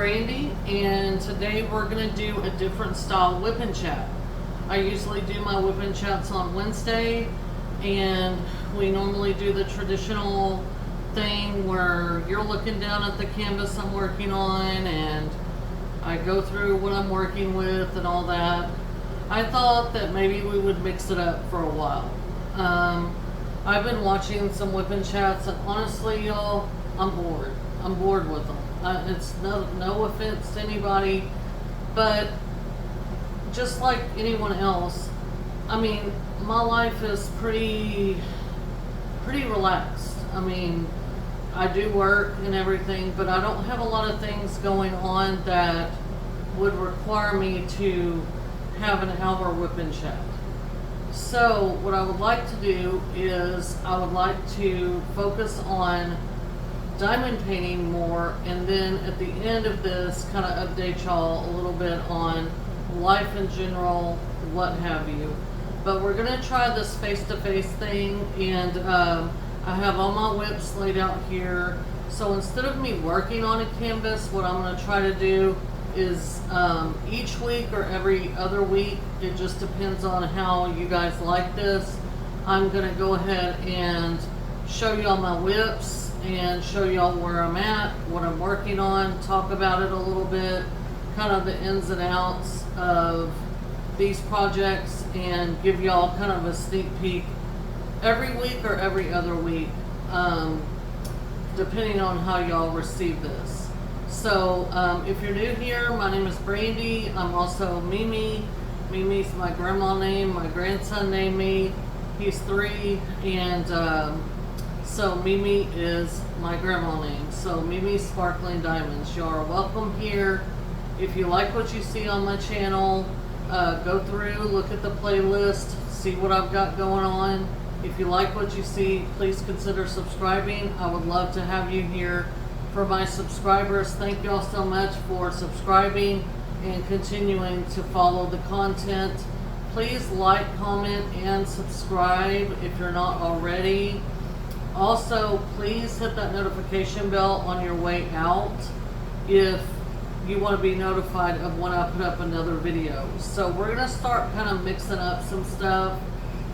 Brandy, and today we're going to do a different style WIP chat. I usually do my WIP chats on Wednesday, and we normally do the traditional thing where you're looking down at the canvas I'm working on, and I go through what I'm working with and all that. I thought that maybe we would mix it up for a while. I've been watching some WIP chats, and honestly, y'all, I'm bored. I'm bored with them. It's no offense to anybody, but just like anyone else, I mean, my life is pretty relaxed. I mean, I do work and everything, but I don't have a lot of things going on that would require me to have an hour WIP chat. So what I would like to do is I would like to focus on diamond painting more, and then at the end of this kind of update y'all a little bit on life in general, what have you. But we're going to try this face-to-face thing, and I have all my whips laid out here. So instead of me working on a canvas, what I'm going to try to do is each week or every other week, it just depends on how you guys like this, I'm going to go ahead and show y'all my whips and show y'all where I'm at, what I'm working on, talk about it a little bit, kind of the ins and outs of these projects, and give y'all kind of a sneak peek every week or every other week, depending on how y'all receive this. So if you're new here, my name is Brandy. I'm also Mimi. Mimi's my grandma name. My grandson named me. He's 3, and so Mimi is my grandma name. So Mimi Sparkling Diamonds. You are welcome here. If you like what you see on my channel, go through, look at the playlist, see what I've got going on. If you like what you see, please consider subscribing. I would love to have you here. For my subscribers, thank y'all so much for subscribing and continuing to follow the content. Please like, comment, and subscribe if you're not already. Also, please hit that notification bell on your way out if you want to be notified of when I put up another video. So we're going to start kind of mixing up some stuff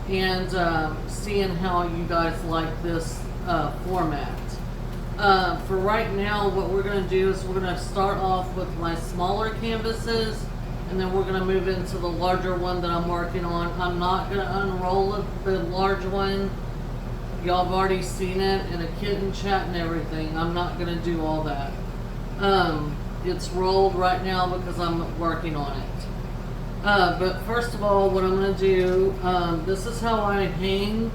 and seeing how you guys like this format. For right now, what we're going to do is we're going to start off with my smaller canvases, and then we're going to move into the larger one that I'm working on. I'm not going to unroll the large one. Y'all have already seen it in a kitten chat and everything. I'm not going to do all that. It's rolled right now because I'm working on it. But first of all, what I'm going to do, this is how I hang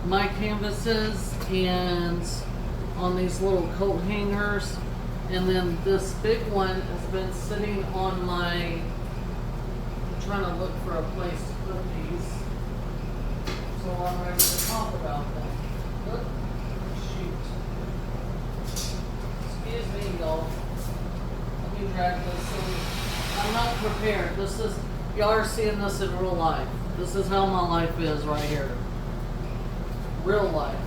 my canvases, and on these little coat hangers. And then this big one has been sitting on my, I'm trying to look for a place to put these, so I'm ready to talk about them. Look, shoot. Excuse me, y'all. Let me drag this in. I'm not prepared. This is, y'all are seeing this in real life. This is how my life is right here. Real life.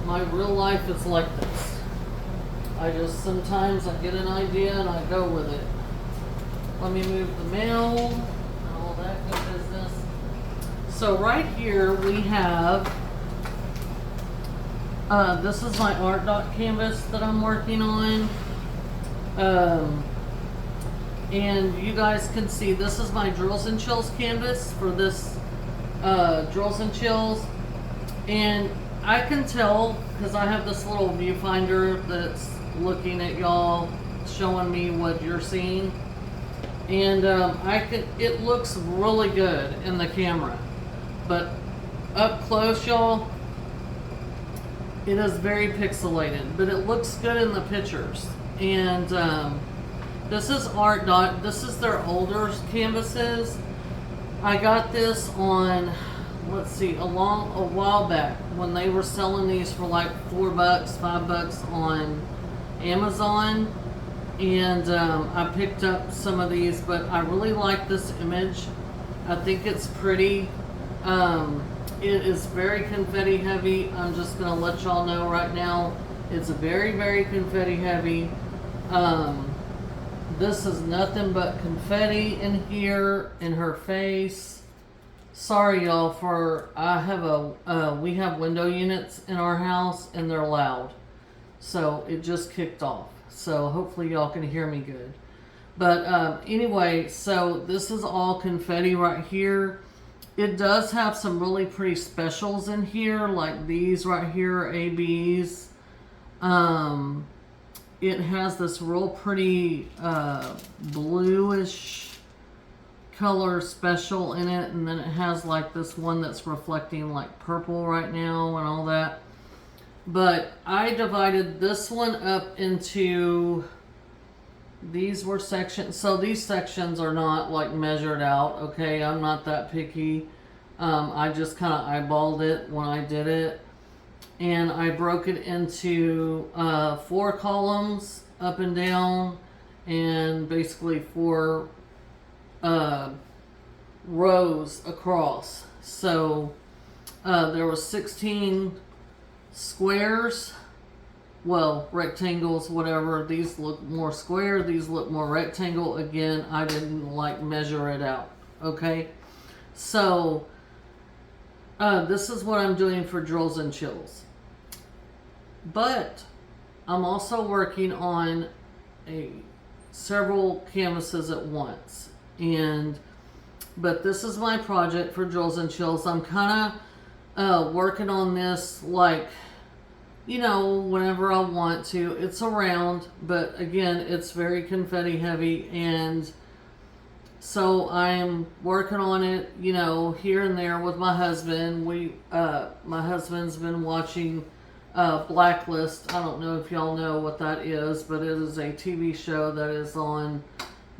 My real life is like this. I just, sometimes I get an idea and I go with it. Let me move the mail and all that good business. So right here we have, this is my art dot canvas that I'm working on. And you guys can see this is my Drills and Chills canvas for this Drills and Chills. And I can tell because I have this little viewfinder that's looking at y'all, showing me what you're seeing. And it looks really good in the camera. But up close, y'all, it is very pixelated, but it looks good in the pictures. And this is Art Dot. This is their older canvases. I got this on, let's see, a while back when they were selling these for like $4, $5 on Amazon. And I picked up some of these, but I really like this image. I think it's pretty. It is very confetti heavy. I'm just going to let y'all know right now, it's very, very confetti heavy. Um, this is nothing but confetti in here in her face. Sorry y'all for, I have we have window units in our house and they're loud. So it just kicked off. So hopefully y'all can hear me good. But anyway, so this is all confetti right here. It does have some really pretty specials in here, like these right here are ABs. It has this real pretty bluish color special in it, and then it has like this one that's reflecting like purple right now and all that. But I divided this one up into, these were sections, so these sections are not like measured out, okay? I'm not that picky. I just kind of eyeballed it when I did it. And I broke it into 4 columns up and down, and basically 4 rows across. So there was 16 squares, well, rectangles, whatever. These look more square, these look more rectangle. Again, I didn't like measure it out, okay? So this is what I'm doing for Drills and Chills. But I'm also working on several canvases at once. But this is my project for Drills and Chills. I'm kind of working on this like, you know, whenever I want to. It's around, but again, it's very confetti heavy, and so I'm working on it, you know, here and there with my husband. My husband's been watching Blacklist. I don't know if y'all know what that is, but it is a TV show that is on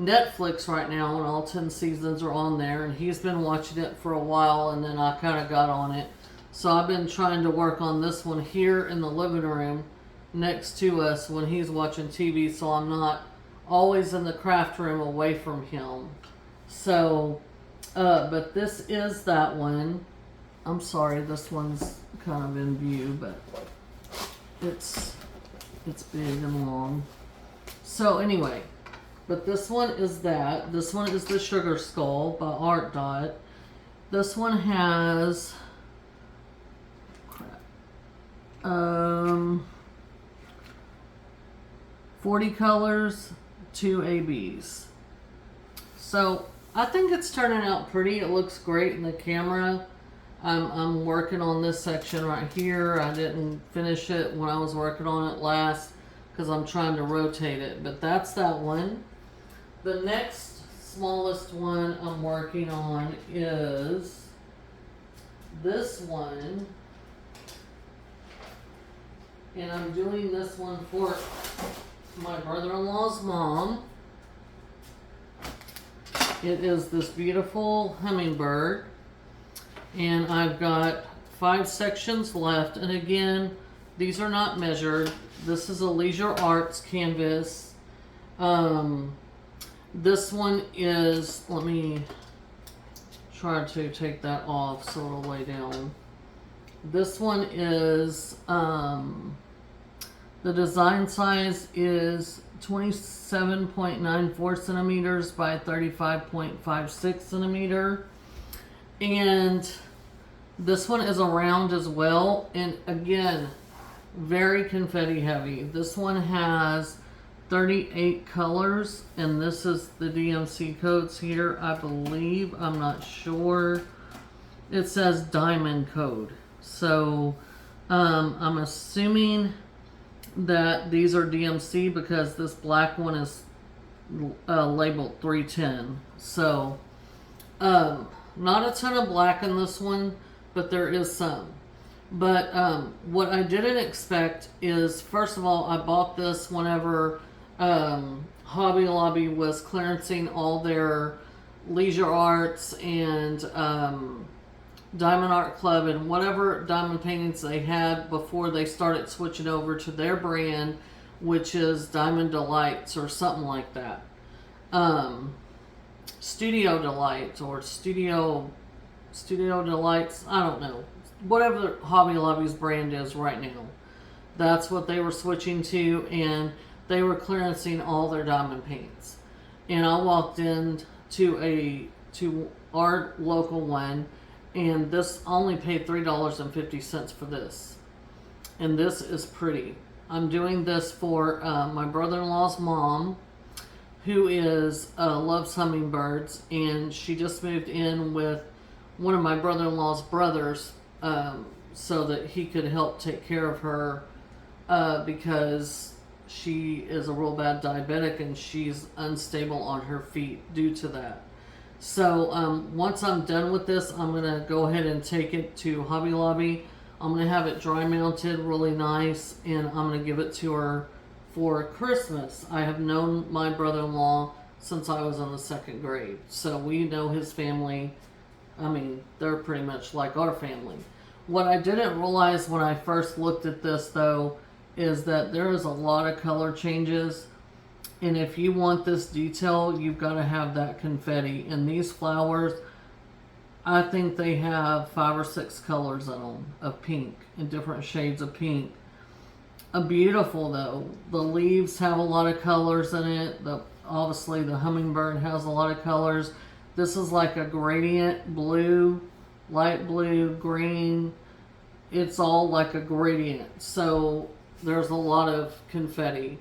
Netflix right now, and all 10 seasons are on there, and he's been watching it for a while, and then I kind of got on it. So I've been trying to work on this one here in the living room next to us when he's watching TV, so I'm not always in the craft room away from him. So, but this is that one. I'm sorry, this one's kind of in view, but it's big and long. So anyway, but this one is that. This one is the Sugar Skull by Art Dot. This one has 40 colors, 2 ABs. So I think it's turning out pretty. It looks great in the camera. I'm working on this section right here. I didn't finish it when I was working on it last because I'm trying to rotate it, but that's that one. The next smallest one I'm working on is this one, and I'm doing this one for my brother-in-law's mom. It is this beautiful hummingbird, and I've got 5 sections left, and again, these are not measured. This is a Leisure Arts canvas. This one is, let me try to take that off so it'll lay down. This one is, the design size is 27.94 centimeters by 35.56 centimeter. And this one is a round as well. And again, very confetti heavy. This one has 38 colors, and this is the DMC codes here, I believe. I'm not sure. It says diamond code. So I'm assuming that these are DMC because this black one is labeled 310. So not a ton of black in this one, but there is some. But what I didn't expect is, first of all, I bought this whenever Hobby Lobby was clearancing all their Leisure Arts and Diamond Art Club and whatever diamond paintings they had before they started switching over to their brand, which is Diamond Delights or something like that. Studio Delights or Studio Delights, I don't know. Whatever Hobby Lobby's brand is right now. That's what they were switching to, and they were clearancing all their diamond paints. And I walked in to our local one, and this only paid $3.50 for this. And this is pretty. I'm doing this for my brother-in-law's mom, who loves hummingbirds, and she just moved in with one of my brother-in-law's brothers, so that he could help take care of her, because she is a real bad diabetic and she's unstable on her feet due to that. So once I'm done with this, I'm going to go ahead and take it to Hobby Lobby. I'm going to have it dry mounted really nice, and I'm going to give it to her for Christmas. I have known my brother-in-law since I was in the 2nd grade. So we know his family. I mean, they're pretty much like our family. What I didn't realize when I first looked at this, though, is that there is a lot of color changes. And if you want this detail, you've got to have that confetti. And these flowers, I think they have 5 or 6 colors in them of pink, in different shades of pink. Beautiful, though. The leaves have a lot of colors in it. Obviously, the hummingbird has a lot of colors. This is like a gradient blue, light blue, green. It's all like a gradient. So there's a lot of confetti.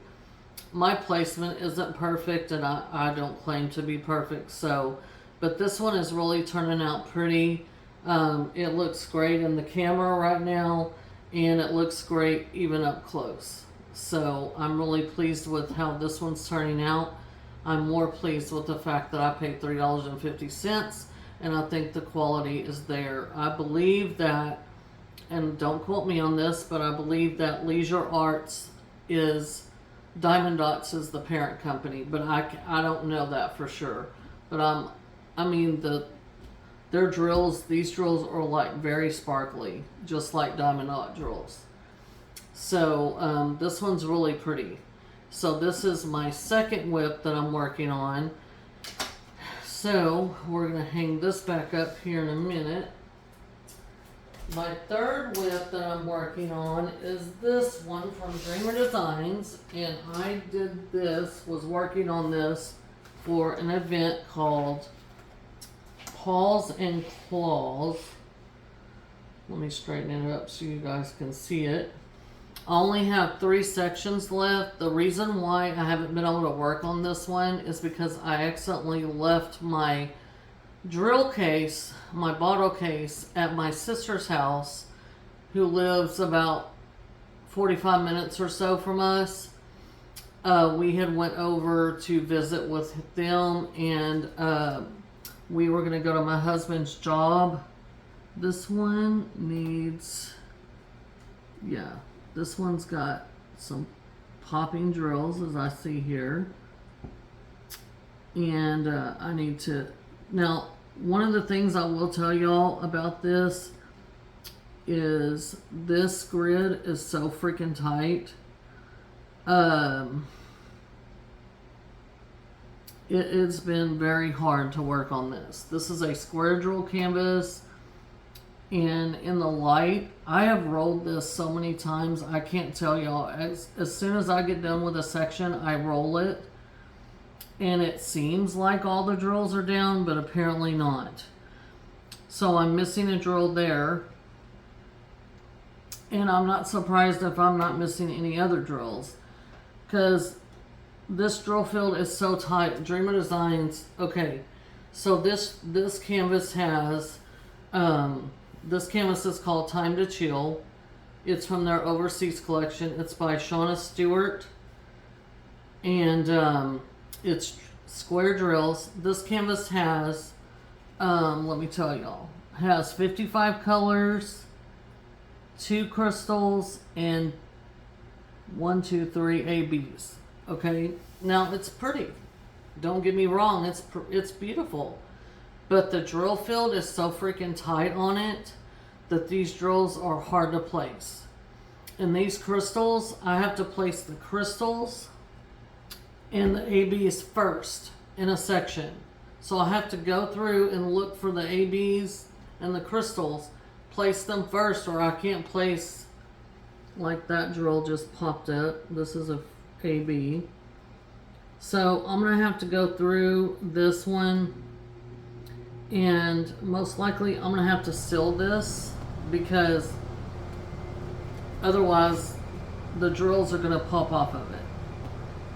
My placement isn't perfect, and I don't claim to be perfect. But this one is really turning out pretty. It looks great in the camera right now, and it looks great even up close. So I'm really pleased with how this one's turning out. I'm more pleased with the fact that I paid $3.50, and I think the quality is there. I believe that, and don't quote me on this, but I believe that Leisure Arts Diamond Dots is the parent company, but I don't know that for sure. But their drills, these drills are like very sparkly, just like Diamond Dot drills. So this one's really pretty. So this is my 2nd WIP that I'm working on. So we're going to hang this back up here in a minute. My 3rd WIP that I'm working on is this one from Dreamer Designs, and I was working on this for an event called Paws and Claws. Let me straighten it up so you guys can see it. I only have 3 sections left. The reason why I haven't been able to work on this one is because I accidentally left my drill case, my bottle case, at my sister's house, who lives about 45 minutes or so from us. We had went over to visit with them, and we were going to go to my husband's job. This one needs, this one's got some popping drills, as I see here. And I need to, now, one of the things I will tell y'all about this is this grid is so freaking tight. It's been very hard to work on this. This is a square drill canvas, and in the light, I have rolled this so many times, I can't tell y'all. As soon as I get done with a section, I roll it, and it seems like all the drills are down, but apparently not. So I'm missing a drill there, and I'm not surprised if I'm not missing any other drills, because this drill field is so tight. Dreamer Designs, okay, so this canvas has, this canvas is called Time to Chill. It's from their overseas collection. It's by Shauna Stewart, and it's square drills. This canvas has, let me tell y'all, has 55 colors, 2 crystals, and 1, 2, 3 ABs. Okay, now it's pretty. Don't get me wrong, it's beautiful. But the drill field is so freaking tight on it that these drills are hard to place. And these crystals, I have to place the crystals and the ABs first in a section. So I have to go through and look for the ABs and the crystals, place them first, or I can't place, like that drill just popped up. This is a AB. So I'm going to have to go through this one, and most likely I'm going to have to seal this because otherwise the drills are going to pop off of it.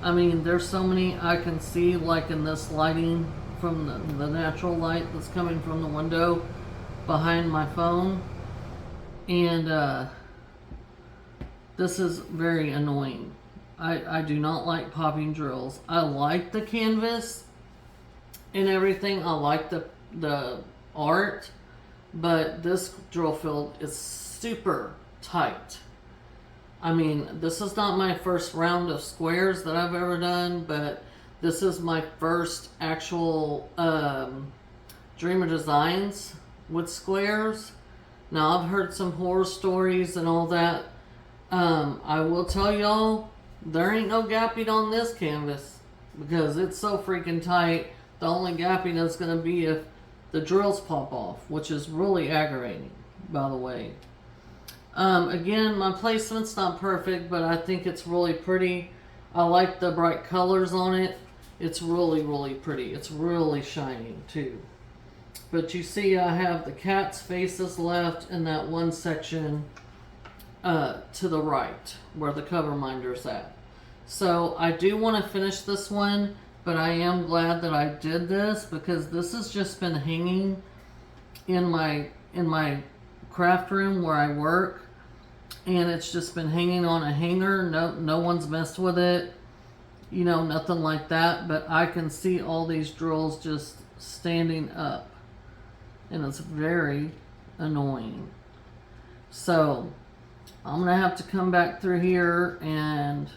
I mean, there's so many I can see, like in this lighting from the natural light that's coming from the window behind my phone, and this is very annoying. I do not like popping drills. I like the canvas and everything. I like the art, but this drill field is super tight. I mean, this is not my first round of squares that I've ever done, but this is my first actual Dreamer Designs with squares. Now, I've heard some horror stories and all that. I will tell y'all, there ain't no gapping on this canvas because it's so freaking tight. The only gapping is going to be if the drills pop off, which is really aggravating, by the way. Again, my placement's not perfect, but I think it's really pretty. I like the bright colors on it. It's really, really pretty. It's really shining too. But you see, I have the cat's faces left in that one section to the right where the cover minder's at. So I do want to finish this one, but I am glad that I did this because this has just been hanging in my craft room where I work, and it's just been hanging on a hanger. No one's messed with it, you know, nothing like that, but I can see all these drills just standing up, and it's very annoying. So I'm gonna have to come back through here, and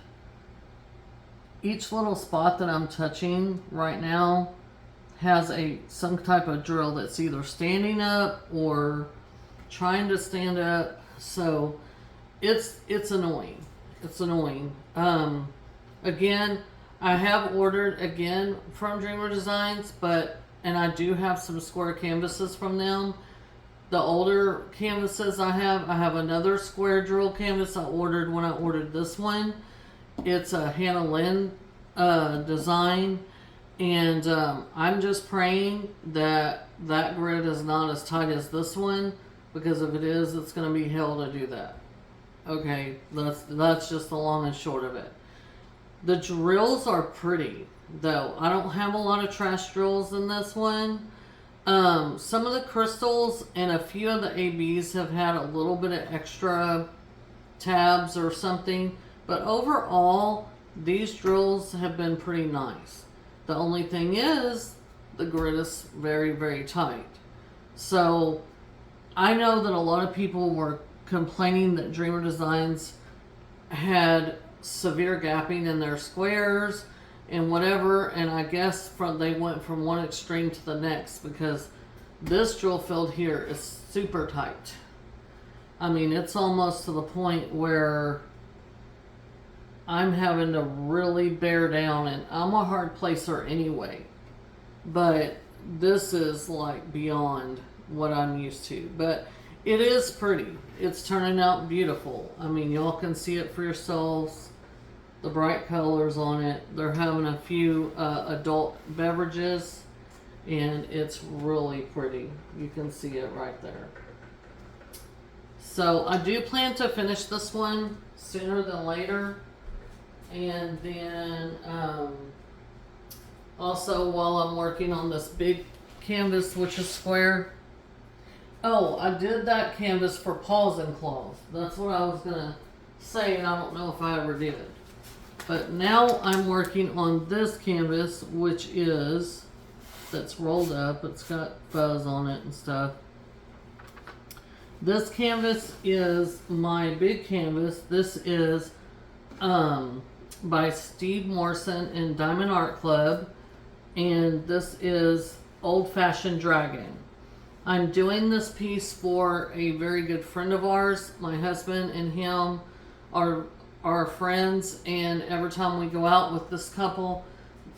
each little spot that I'm touching right now has some type of drill that's either standing up or trying to stand up. So it's annoying. It's annoying. Again, I have ordered again from Dreamer Designs, and I do have some square canvases from them. The older canvases I have another square drill canvas I ordered when I ordered this one. It's a Hannah Lynn design, and I'm just praying that that grid is not as tight as this one, because if it is, it's going to be hell to do that. Okay, that's just the long and short of it. The drills are pretty, though. I don't have a lot of trash drills in this one. Some of the crystals and a few of the ABs have had a little bit of extra tabs or something, but overall, these drills have been pretty nice. The only thing is, the grid is very, very tight. So, I know that a lot of people were complaining that Dreamer Designs had severe gapping in their squares and whatever, and I guess they went from one extreme to the next, because this drill field here is super tight. I mean, it's almost to the point where I'm having to really bear down, and I'm a hard placer anyway, but this is like beyond what I'm used to. But it is pretty. It's turning out beautiful. I mean, y'all can see it for yourselves. The bright colors on it. They're having a few adult beverages, and it's really pretty. You can see it right there. So I do plan to finish this one sooner than later. And then also, while I'm working on this big canvas, which is square. Oh, I did that canvas for Paws and Claws. That's what I was going to say, and I don't know if I ever did. But now I'm working on this canvas, which is, that's rolled up. It's got fuzz on it and stuff. This canvas is my big canvas. This is by Steve Morrison in Diamond Art Club, and this is Old Fashioned Dragon. I'm doing this piece for a very good friend of ours. My husband and him are friends, and every time we go out with this couple,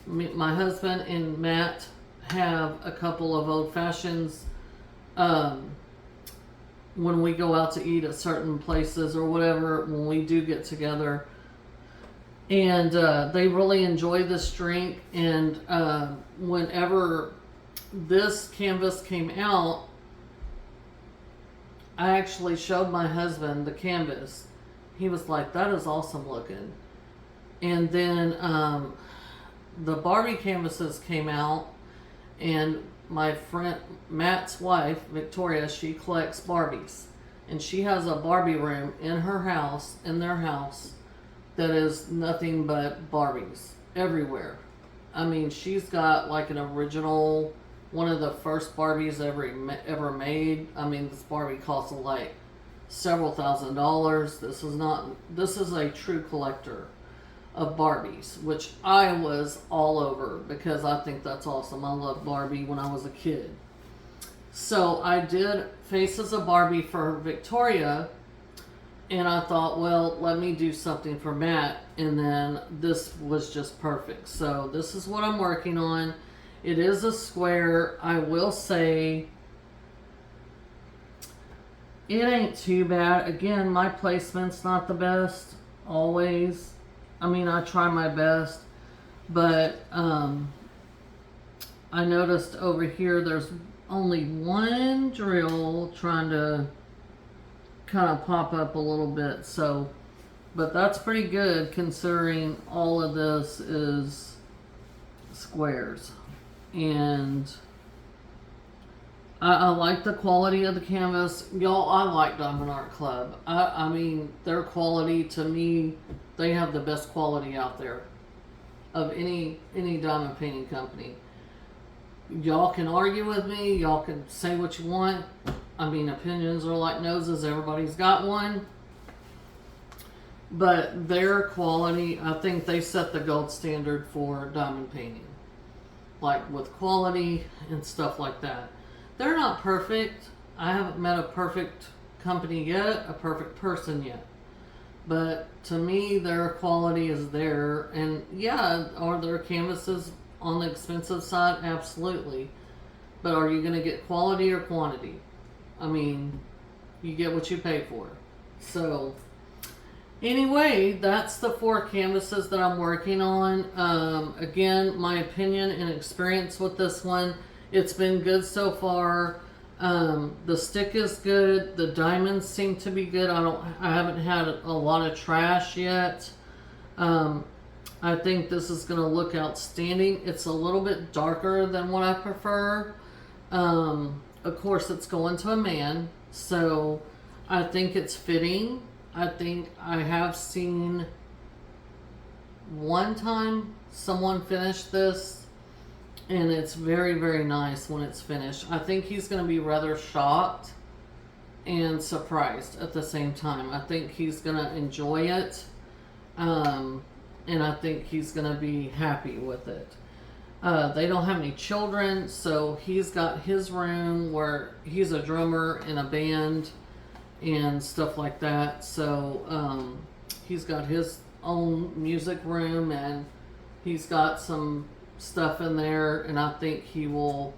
my husband and Matt have a couple of Old Fashions when we go out to eat at certain places or whatever. When we do get together, And they really enjoy this drink. And whenever this canvas came out, I actually showed my husband the canvas. He was like, "That is awesome looking." And then the Barbie canvases came out, and my friend Matt's wife, Victoria, she collects Barbies. And she has a Barbie room in her house, in their house, that is nothing but Barbies everywhere. I mean, she's got like an original, one of the first Barbies ever made. I mean, this Barbie costs like several $1,000s. This is a true collector of Barbies, which I was all over because I think that's awesome. I loved Barbie when I was a kid. So I did Faces of Barbie for Victoria, and I thought, well, let me do something for Matt, and then this was just perfect. So this is what I'm working on. It is a square. I will say it ain't too bad. Again, my placement's not the best always. I mean, I try my best, but I noticed over here there's only one drill trying to kind of pop up a little bit. So, but that's pretty good considering all of this is squares. And I like the quality of the canvas. Y'all, I like Diamond Art Club. I mean, their quality, to me, they have the best quality out there of any diamond painting company. Y'all can argue with me. Y'all can say what you want. I mean, opinions are like noses. Everybody's got one. But their quality, I think they set the gold standard for diamond painting. Like with quality and stuff like that. They're not perfect. I haven't met a perfect company yet, a perfect person yet. But to me, their quality is there. And yeah, are their canvases on the expensive side? Absolutely. But are you going to get quality or quantity? I mean, you get what you pay for. So, anyway, that's the 4 canvases that I'm working on. Again, my opinion and experience with this one, it's been good so far. The stick is good. The diamonds seem to be good. I haven't had a lot of trash yet. I think this is going to look outstanding. It's a little bit darker than what I prefer. Of course, it's going to a man, so I think it's fitting. I think I have seen one time someone finish this, and it's very, very nice when it's finished. I think he's going to be rather shocked and surprised at the same time. I think he's going to enjoy it. And I think he's going to be happy with it. They don't have any children, so he's got his room where he's a drummer in a band and stuff like that. So he's got his own music room, and he's got some stuff in there, and I think he will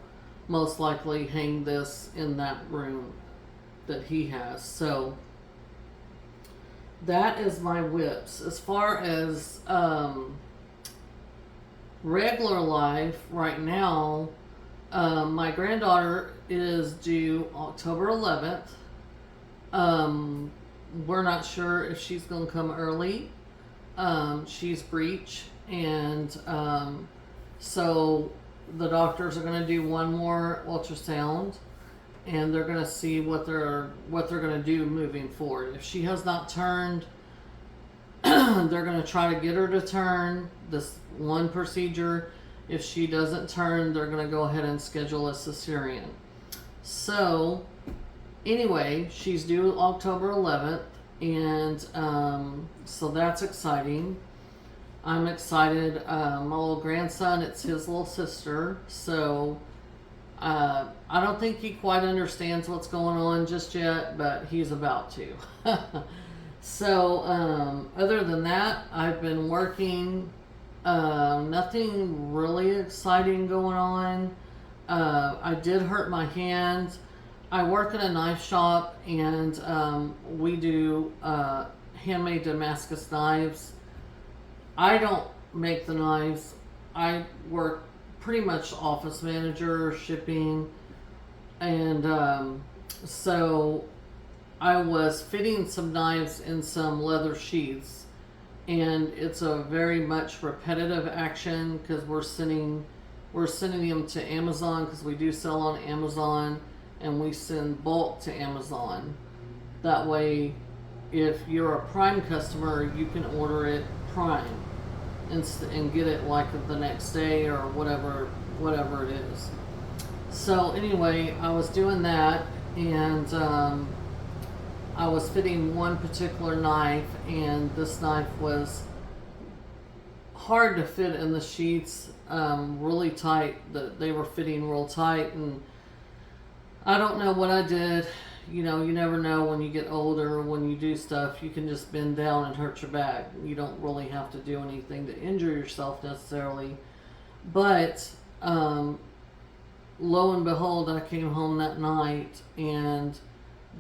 most likely hang this in that room that he has. So that is my WIPs. As far as regular life right now, my granddaughter is due October 11th. We're not sure if she's going to come early. She's breech, and so the doctors are going to do one more ultrasound, and they're going to see what they're going to do moving forward. If she has not turned, they're going to try to get her to turn this one procedure. If she doesn't turn, they're going to go ahead and schedule a cesarean. So anyway, she's due October 11th, and so that's exciting. I'm excited. My little grandson, it's his little sister, so I don't think he quite understands what's going on just yet, but he's about to. So other than that, I've been working. Nothing really exciting going on. I did hurt my hand. I work in a knife shop, and we do handmade Damascus knives. I don't make the knives. I work pretty much office manager, shipping, and so I was fitting some knives in some leather sheaths, and it's a very much repetitive action because we're sending them to Amazon because we do sell on Amazon, and we send bulk to Amazon. That way, if you're a Prime customer, you can order it Prime and get it like the next day or whatever it is. So anyway, I was doing that, and I was fitting one particular knife, and this knife was hard to fit in the sheets, really tight. They were fitting real tight, and I don't know what I did. You know, you never know when you get older, when you do stuff, you can just bend down and hurt your back. You don't really have to do anything to injure yourself necessarily. But lo and behold, I came home that night and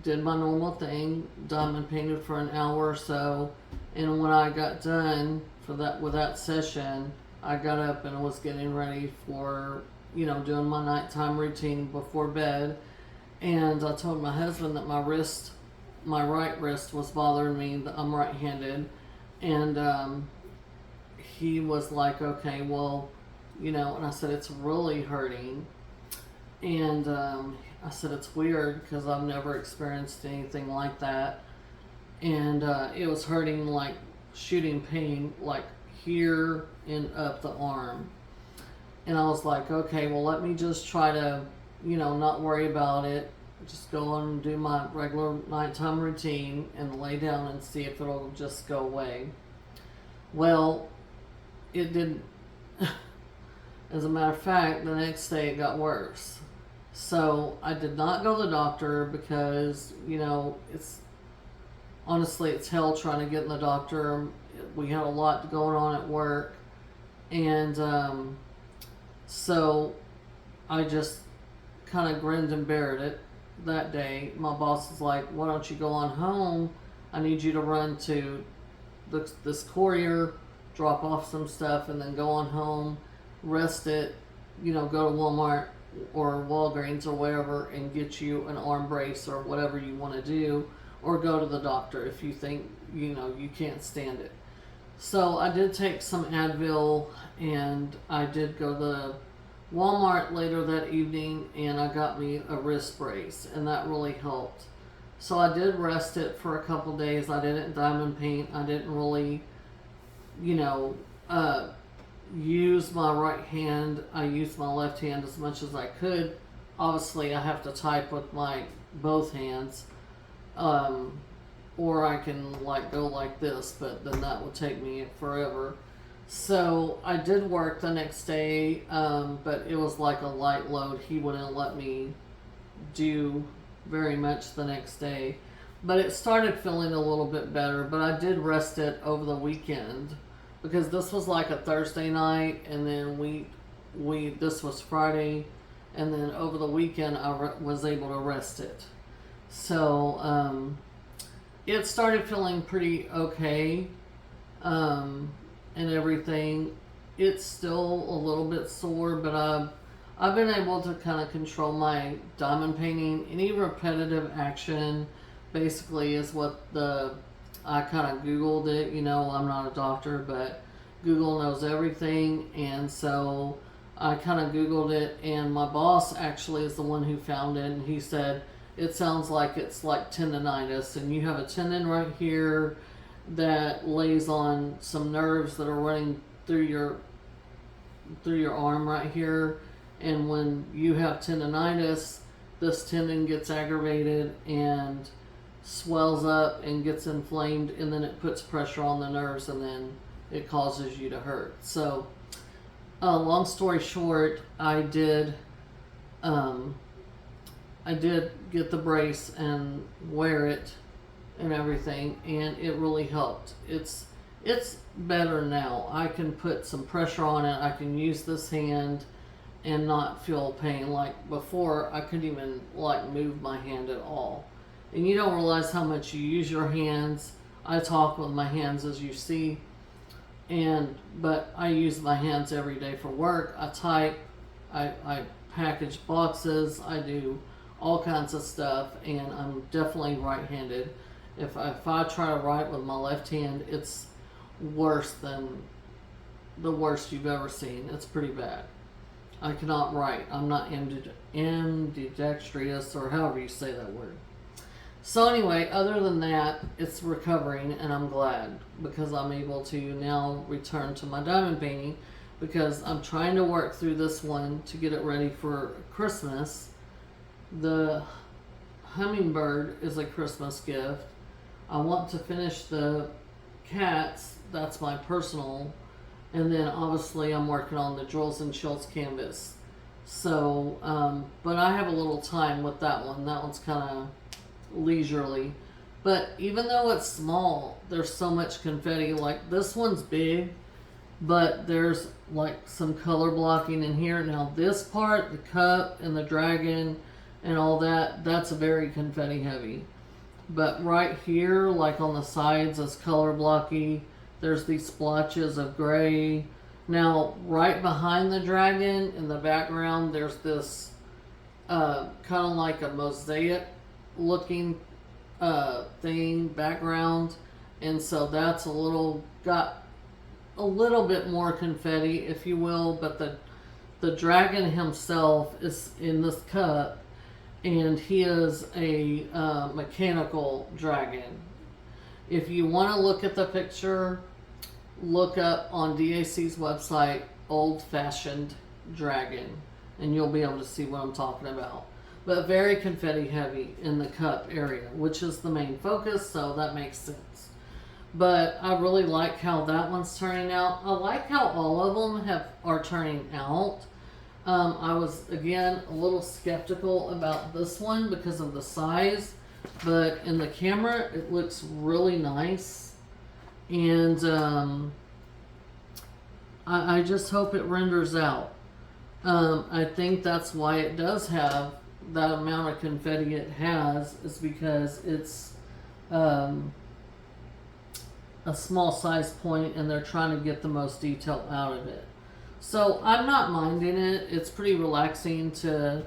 did my normal thing, diamond painted for an hour or so, and when I got done with that session, I got up and was getting ready for, doing my nighttime routine before bed. And I told my husband that my right wrist was bothering me, that I'm right-handed. And he was like, okay, well, and I said, it's really hurting. And I said, it's weird because I've never experienced anything like that. And it was hurting like shooting pain, like here and up the arm. And I was like, okay, well, let me just try to not worry about it. Just go on and do my regular nighttime routine and lay down and see if it'll just go away. Well, it didn't. As a matter of fact, the next day it got worse. So I did not go to the doctor because, it's hell trying to get in the doctor. We had a lot going on at work. And so I just kind of grinned and bared it that day. My boss was like, why don't you go on home? I need you to run to this courier, drop off some stuff, and then go on home, rest it, go to Walmart or Walgreens or wherever and get you an arm brace or whatever you want to do, or go to the doctor if you think, you can't stand it. So I did take some Advil, and I did go to Walmart later that evening, and I got me a wrist brace, and that really helped. So I did rest it for a couple days. I didn't diamond paint. I didn't really, use my right hand. I used my left hand as much as I could. Obviously, I have to type with my both hands, or I can go like this, but then that would take me forever. So I did work the next day, but it was like a light load. He wouldn't let me do very much the next day. But it started feeling a little bit better, but I did rest it over the weekend because this was like a Thursday night, and then this was Friday, and then over the weekend I was able to rest it. So it started feeling pretty okay. And everything. It's still a little bit sore, but I've been able to kind of control my diamond painting. Any repetitive action basically is what I kind of Googled it. I'm not a doctor, but Google knows everything, and so I kind of Googled it, and my boss actually is the one who found it, and he said it sounds like it's like tendonitis, and you have a tendon right here that lays on some nerves that are running through your arm right here, and when you have tendonitis, this tendon gets aggravated and swells up and gets inflamed, and then it puts pressure on the nerves, and then it causes you to hurt. So long story short, I did get the brace and wear it and everything, and it really helped. It's better now. I can put some pressure on it. I can use this hand and not feel pain. Like before, I couldn't even move my hand at all. And you don't realize how much you use your hands. I talk with my hands, as you see. but I use my hands every day for work. I type, I package boxes, I do all kinds of stuff, and I'm definitely right-handed. If I try to write with my left hand, it's worse than the worst you've ever seen. It's pretty bad. I cannot write. I'm not ambidextrous, or however you say that word. So anyway, other than that, it's recovering, and I'm glad, because I'm able to now return to my diamond painting, because I'm trying to work through this one to get it ready for Christmas. The hummingbird is a Christmas gift. I want to finish the cats. That's my personal. And then obviously I'm working on the Drills and Chills canvas. So, but I have a little time with that one. That one's kind of leisurely. But even though it's small, there's so much confetti. Like this one's big, but there's like some color blocking in here. Now this part, the cup and the dragon and all that, that's very confetti heavy. But right here, like on the sides, is color blocky. There's these splotches of gray. Now, right behind the dragon in the background, there's this kind of like a mosaic looking background. And so that's got a little bit more confetti, if you will. But the dragon himself is in this cup, and he is a mechanical dragon. If you want to look at the picture, look up on DAC's website, Old Fashioned Dragon, and you'll be able to see what I'm talking about. But very confetti heavy in the cup area, which is the main focus, so that makes sense. But I really like how that one's turning out. I like how all of them are turning out. I was, again, a little skeptical about this one because of the size, but in the camera, it looks really nice. And I just hope it renders out. I think that's why it does have that amount of confetti it has, is because it's a small size point and they're trying to get the most detail out of it. So I'm not minding it. It's pretty relaxing to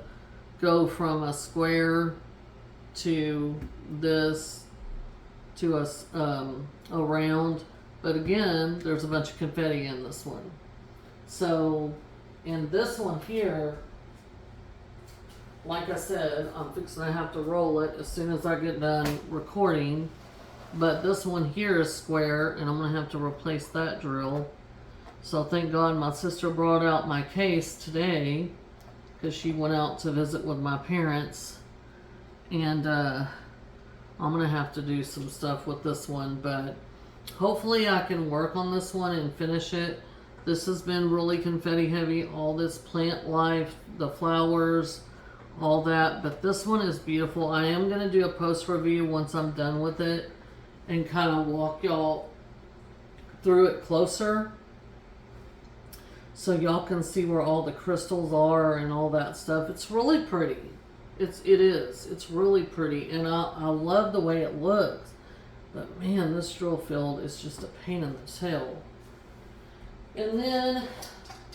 go from a square to this to a round. But again, there's a bunch of confetti in this one. So in this one here, like I said, I'm fixing to have to roll it as soon as I get done recording. But this one here is square, and I'm going to have to replace that drill. So thank God my sister brought out my case today, because she went out to visit with my parents. And I'm going to have to do some stuff with this one, but hopefully I can work on this one and finish it. This has been really confetti heavy, all this plant life, the flowers, all that. But this one is beautiful. I am going to do a post review once I'm done with it and kind of walk y'all through it closer, so y'all can see where all the crystals are and all that stuff. It's really pretty. It is. It's really pretty, and I love the way it looks. But man, this drill field is just a pain in the tail. And then,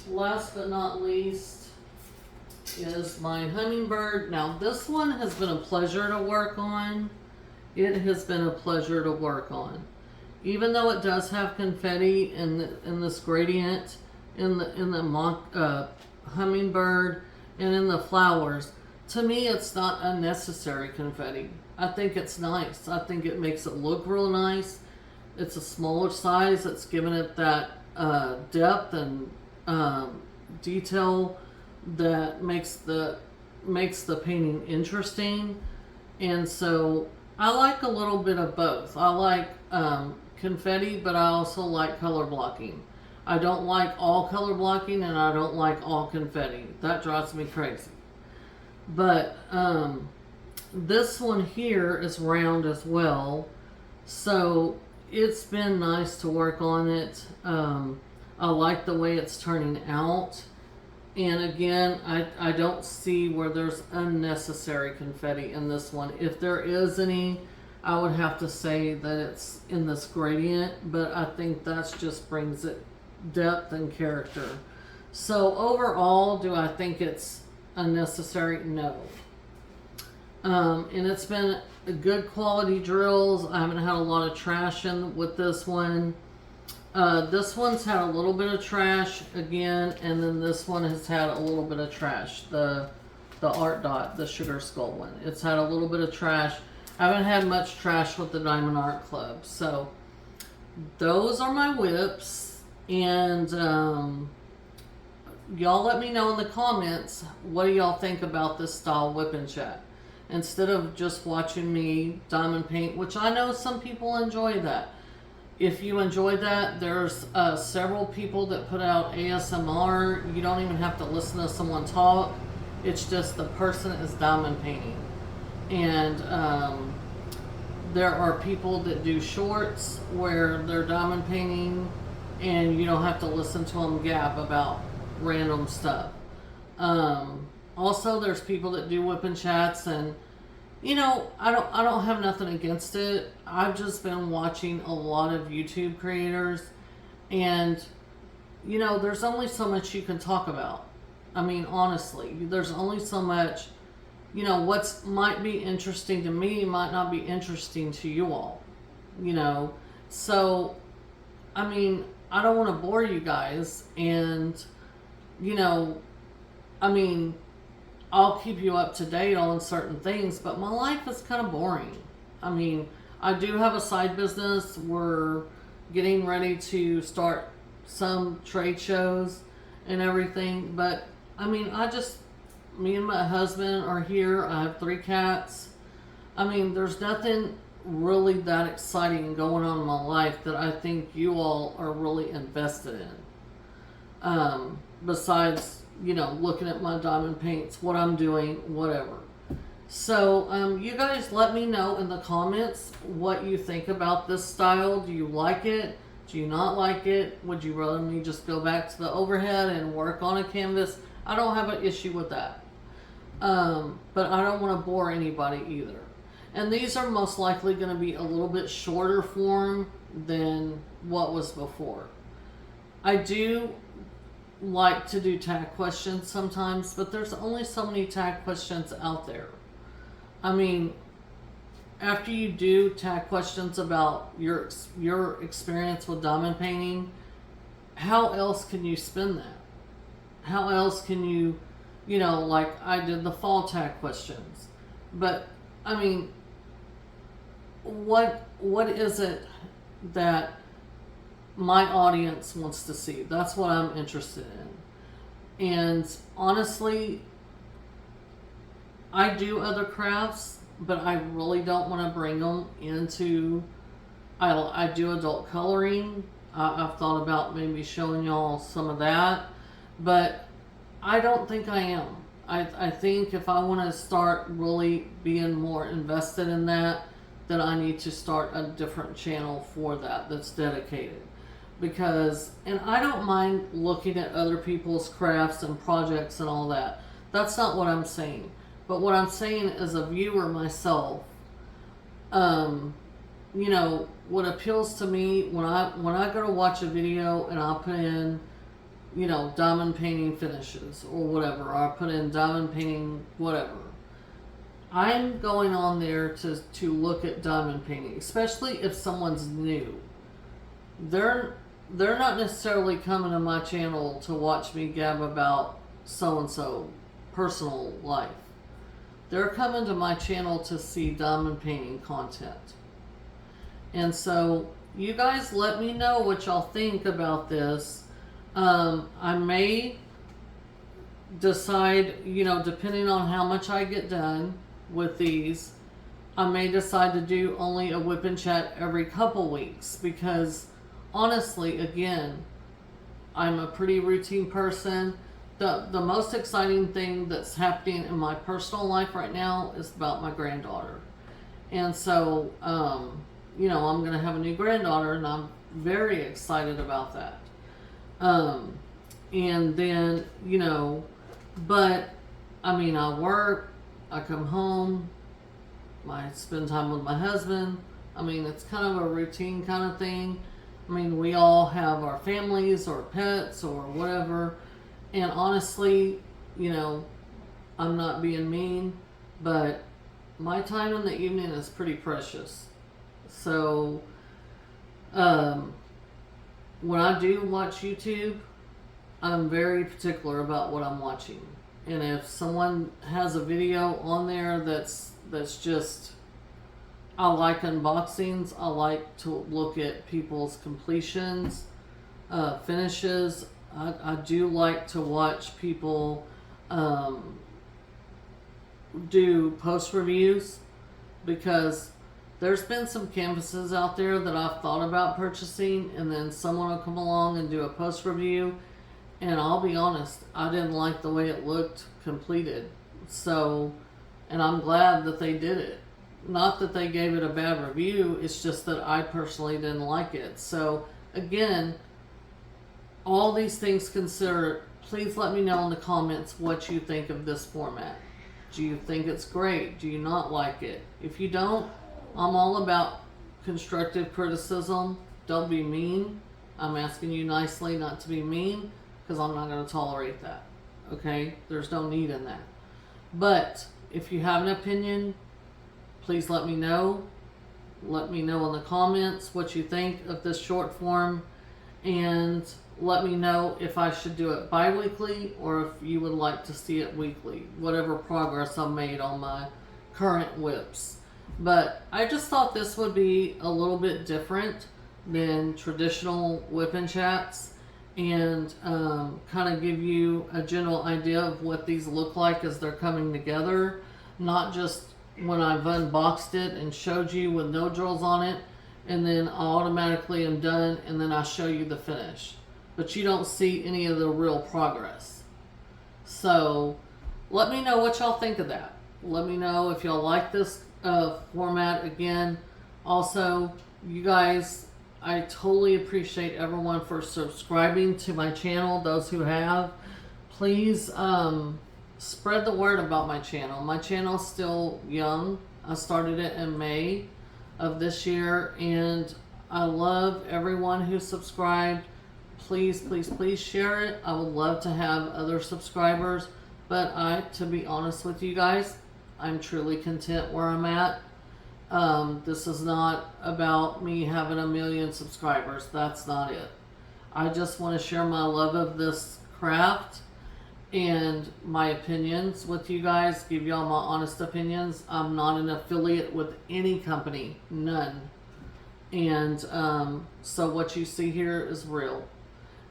last but not least, is my hummingbird. Now, this one has been a pleasure to work on. It has been a pleasure to work on. Even though it does have confetti in this gradient, in the hummingbird, and in the flowers, to me it's not unnecessary confetti. I think it's nice. I think it makes it look real nice. It's a smaller size. It's giving it that depth and detail that makes the painting interesting. And so I like a little bit of both. I like confetti, but I also like color blocking. I don't like all color blocking, and I don't like all confetti. That drives me crazy. But this one here is round as well, so it's been nice to work on it. I like the way it's turning out. And again, I don't see where there's unnecessary confetti in this one. If there is any, I would have to say that it's in this gradient, but I think that's just brings it depth and character. So overall, do I think it's unnecessary? No. And it's been a good quality drills. I haven't had a lot of trash in with this one. This one's had a little bit of trash again, and then this one has had a little bit of trash. The Art Dot, the Sugar Skull one. It's had a little bit of trash. I haven't had much trash with the Diamond Art Club. So those are my whips, and y'all let me know in the comments, what do y'all think about this style whip and chat? Instead of just watching me diamond paint, which I know some people enjoy that. If you enjoy that, there's several people that put out ASMR. You don't even have to listen to someone talk. It's just the person is diamond painting. And there are people that do shorts where they're diamond painting and you don't have to listen to them gab about random stuff. Also, there's people that do whip and chats, and you know, I don't have nothing against it. I've just been watching a lot of YouTube creators, and you know, there's only so much you can talk about. I mean, honestly, there's only so much. You know, what's might be interesting to me might not be interesting to you all. You know, so I mean, I don't want to bore you guys, and you know, I mean, I'll keep you up to date on certain things, but my life is kind of boring. I mean, I do have a side business. We're getting ready to start some trade shows and everything, but I mean, me and my husband are here. I have 3 cats. I mean, there's nothing really that exciting going on in my life that I think you all are really invested in. Besides, you know, looking at my diamond paints, what I'm doing, whatever. So, you guys let me know in the comments what you think about this style. Do you like it? Do you not like it? Would you rather me just go back to the overhead and work on a canvas? I don't have an issue with that. But I don't want to bore anybody either. And these are most likely going to be a little bit shorter form than what was before. I do like to do tag questions sometimes, but there's only so many tag questions out there. I mean, after you do tag questions about your experience with diamond painting, how else can you spin that? How else can you, you know, like I did the fall tag questions. But I mean, what is it that my audience wants to see? That's what I'm interested in. And honestly, I do other crafts, but I really don't want to bring them into, I do adult coloring. I've thought about maybe showing y'all some of that, but I don't think I am. I think if I want to start really being more invested in that, then I need to start a different channel for that that's dedicated. Because, and I don't mind looking at other people's crafts and projects and all that. That's not what I'm saying. But what I'm saying as a viewer myself, you know, what appeals to me when I go to watch a video and I'll put in, you know, diamond painting finishes or whatever, or I put in diamond painting whatever. I'm going on there to look at diamond painting, especially if someone's new. They're not necessarily coming to my channel to watch me gab about so-and-so personal life. They're coming to my channel to see diamond painting content. And so, you guys let me know what y'all think about this. I may decide, you know, depending on how much I get done with these, I may decide to do only a whip and chat every couple weeks, because honestly, again, I'm a pretty routine person. The most exciting thing that's happening in my personal life right now is about my granddaughter. And so, you know, I'm going to have a new granddaughter, and I'm very excited about that. And then, you know, but, I mean, I work, I come home, I spend time with my husband. I mean, it's kind of a routine kind of thing. I mean, we all have our families or pets or whatever. And honestly, you know, I'm not being mean, but my time in the evening is pretty precious. So, when I do watch YouTube, I'm very particular about what I'm watching. And if someone has a video on there that's just, I like unboxings. I like to look at people's completions, finishes. I do like to watch people do post reviews, because there's been some canvases out there that I've thought about purchasing, and then someone will come along and do a post review, and I'll be honest, I didn't like the way it looked completed. So, and I'm glad that they did it. Not that they gave it a bad review, it's just that I personally didn't like it. So, again, all these things considered, please let me know in the comments what you think of this format. Do you think it's great? Do you not like it? If you don't, I'm all about constructive criticism. Don't be mean. I'm asking you nicely not to be mean, because I'm not going to tolerate that. Okay? There's no need in that. But if you have an opinion, please let me know. Let me know in the comments what you think of this short form, and let me know if I should do it bi-weekly or if you would like to see it weekly, whatever progress I've made on my current WIPs. But I just thought this would be a little bit different than traditional WIP Chats, and kind of give you a general idea of what these look like as they're coming together, not just when I've unboxed it and showed you with no drills on it, and then I automatically am done, and then I show you the finish. But you don't see any of the real progress. So, let me know what y'all think of that. Let me know if y'all like this format again. Also, you guys, I totally appreciate everyone for subscribing to my channel. Those who have, please spread the word about my channel. My channel's still young. I started it in May of this year, and I love everyone who subscribed. Please, please, please share it. I would love to have other subscribers, but to be honest with you guys, I'm truly content where I'm at. This is not about me having 1 million subscribers. That's not it. I just want to share my love of this craft and my opinions with you guys, give y'all my honest opinions. I'm not an affiliate with any company, none. And so what you see here is real.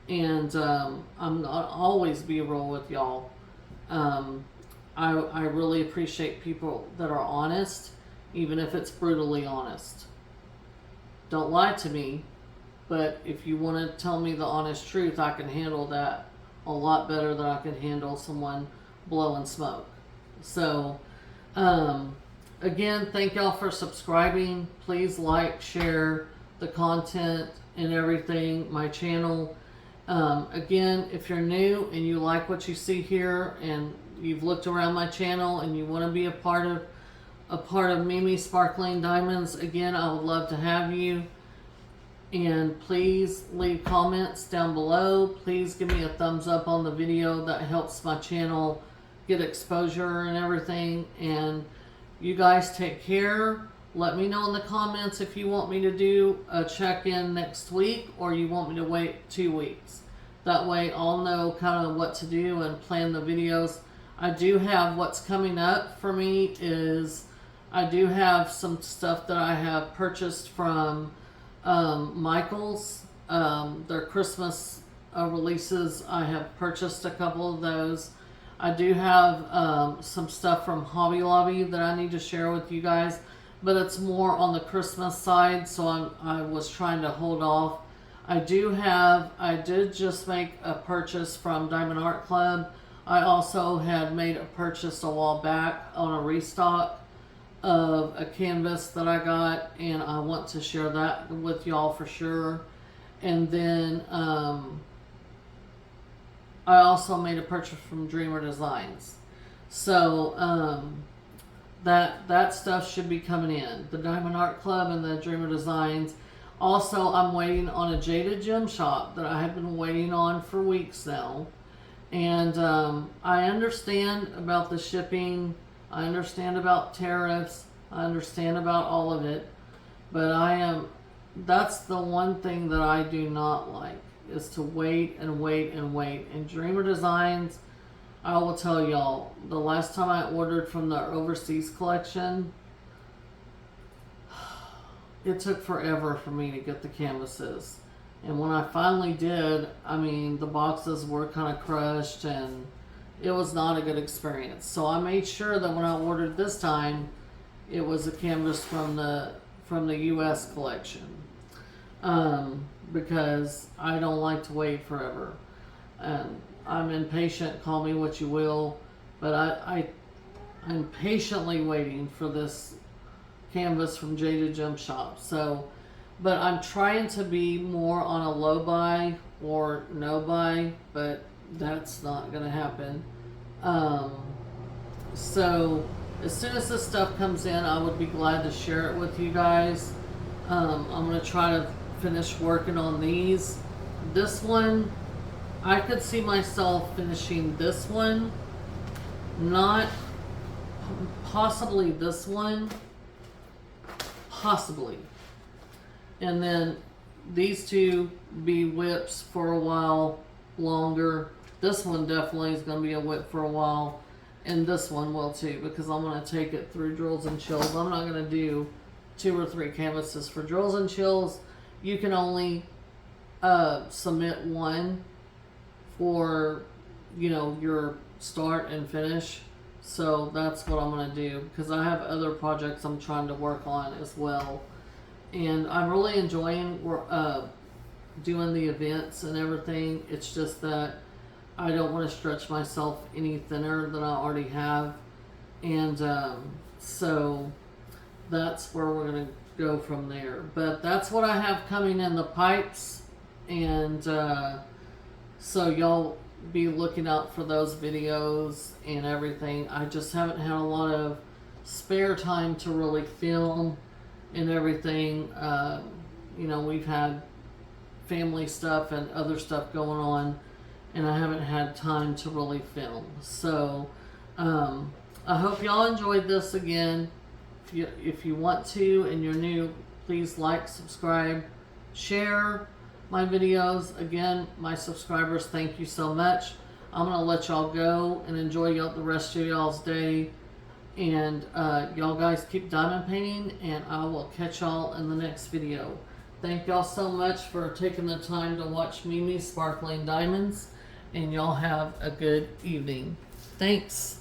And I'm not always be real with y'all. I really appreciate people that are honest, even if it's brutally honest. Don't lie to me, but if you want to tell me the honest truth, I can handle that a lot better than I can handle someone blowing smoke. So, again, thank y'all for subscribing. Please like, share the content and everything, my channel. Again, if you're new and you like what you see here and you've looked around my channel and you want to be a part of Mimi Sparkling Diamonds, again, I would love to have you. And please leave comments down below. Please give me a thumbs up on the video. That helps my channel get exposure and everything. And you guys take care. Let me know in the comments if you want me to do a check-in next week or you want me to wait 2 weeks. That way I'll know kind of what to do and plan the videos. I do have what's coming up for me is I do have some stuff that I have purchased from Michael's. Their Christmas releases. I have purchased a couple of those. I do have some stuff from Hobby Lobby that I need to share with you guys, but it's more on the Christmas side, so I was trying to hold off. I did just make a purchase from Diamond Art Club. I also had made a purchase a while back on a restock of a canvas that I got, and I want to share that with y'all for sure. And then I also made a purchase from Dreamer Designs. So that stuff should be coming in. The Diamond Art Club and the Dreamer Designs. Also, I'm waiting on a Jaded Gem Shop that I have been waiting on for weeks now. And I understand about the shipping. I understand about tariffs. I understand about all of it. But that's the one thing that I do not like, is to wait and wait and wait. And Dreamer Designs, I will tell y'all, the last time I ordered from the overseas collection, it took forever for me to get the canvases. And when I finally did, I mean, the boxes were kind of crushed and it was not a good experience. So I made sure that when I ordered this time, it was a canvas from the US collection. Because I don't like to wait forever. I'm impatient, call me what you will, but I'm patiently waiting for this canvas from Jaded Gem Shop. So, but I'm trying to be more on a low buy or no buy, but that's not gonna happen. So as soon as this stuff comes in, I would be glad to share it with you guys. I'm gonna try to finish working on these. This one, I could see myself finishing this one, not possibly this one, possibly. And then these two be whips for a while longer. This one definitely is going to be a whip for a while. And this one will too, because I'm going to take it through drills and chills. I'm not going to do 2 or 3 canvases for drills and chills. You can only submit one for, you know, your start and finish. So that's what I'm going to do, because I have other projects I'm trying to work on as well. And I'm really enjoying doing the events and everything. It's just that I don't want to stretch myself any thinner than I already have. And so that's where we're going to go from there. But that's what I have coming in the pipes. And so y'all be looking out for those videos and everything. I just haven't had a lot of spare time to really film and everything. You know, we've had family stuff and other stuff going on, and I haven't had time to really film. So I hope y'all enjoyed this again. If you want to and you're new, please like, subscribe, share my videos. Again, my subscribers, thank you so much. I'm gonna let y'all go and enjoy the rest of y'all's day. And y'all guys keep diamond painting, and I will catch y'all in the next video. Thank y'all so much for taking the time to watch Mimi Sparkling Diamonds, and y'all have a good evening. Thanks.